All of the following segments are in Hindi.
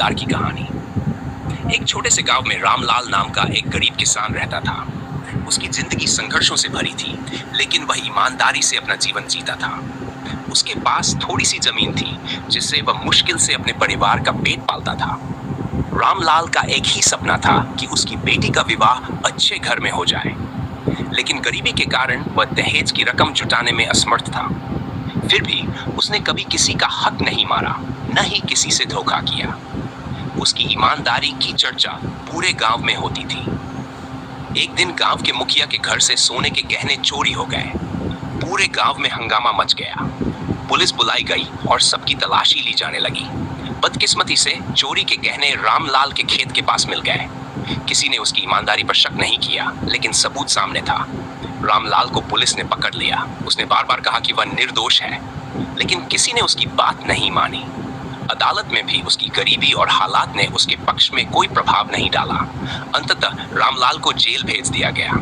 ईमानदार की कहानी। एक छोटे से गांव में रामलाल नाम का एक गरीब किसान रहता था। उसकी जिंदगी संघर्षों से भरी थी, लेकिन वह ईमानदारी से अपना जीवन जीता था। उसके पास थोड़ी सी जमीन थी, जिससे वह मुश्किल से अपने परिवार का पेट पालता था। रामलाल का एक ही सपना था कि उसकी बेटी का विवाह अच्छे घर में हो जाए, लेकिन गरीबी के कारण वह दहेज की रकम जुटाने में असमर्थ था। फिर भी उसने कभी किसी का हक नहीं मारा, न ही किसी से धोखा किया। उसकी ईमानदारी की चर्चा पूरे गांव में होती थी। एक दिन गांव के मुखिया के घर से सोने के गहने चोरी हो गए। पूरे गांव में हंगामा मच गया। पुलिस बुलाई गई और सबकी तलाशी ली जाने लगी। बदकिस्मती से चोरी के गहने रामलाल के खेत के पास मिल गए। किसी ने उसकी ईमानदारी पर शक नहीं किया, लेकिन सबूत सामने था। रामलाल को पुलिस ने पकड़ लिया। उसने बार बार कहा कि वह निर्दोष है, लेकिन किसी ने उसकी बात नहीं मानी। अदालत में भी उसकी गरीबी और हालात ने उसके पक्ष में कोई प्रभाव नहीं डाला। अंततः रामलाल को जेल भेज दिया गया।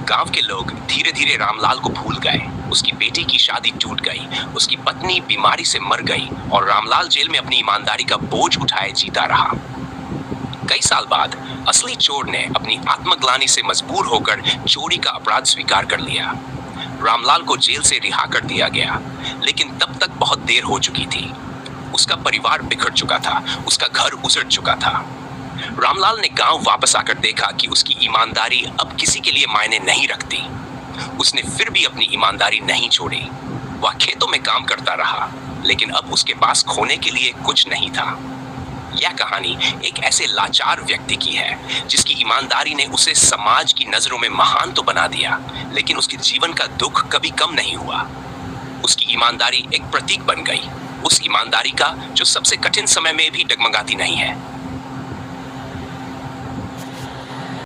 गांव के लोग धीरे धीरे रामलाल को भूल गए। उसकी बेटी की शादी टूट गई, उसकी पत्नी बीमारी से मर गई और रामलाल जेल में अपनी ईमानदारी का बोझ उठाए जीता रहा। कई साल बाद असली चोर ने अपनी आत्मग्लानि से मजबूर होकर चोरी का अपराध स्वीकार कर लिया। रामलाल को जेल से रिहा कर दिया गया, लेकिन तब तक बहुत देर हो चुकी थी। उसका परिवार बिखर चुका था, उसका घर उजड़ चुका था। रामलाल ने गांव वापस आकर देखा कि उसकी ईमानदारी अब किसी के लिए मायने नहीं रखती। उसने फिर भी अपनी ईमानदारी नहीं छोड़ी। वह खेतों में काम करता रहा, लेकिन अब उसके पास खोने के लिए कुछ नहीं था। यह कहानी एक ऐसे लाचार व्यक्ति की है, जिसकी ईमानदारी ने उसे समाज की नजरों में महान तो बना दिया, लेकिन उसके जीवन का दुख कभी कम नहीं हुआ। उसकी ईमानदारी एक प्रतीक बन गई, उस ईमानदारी का जो सबसे कठिन समय में भी डगमगाती नहीं है।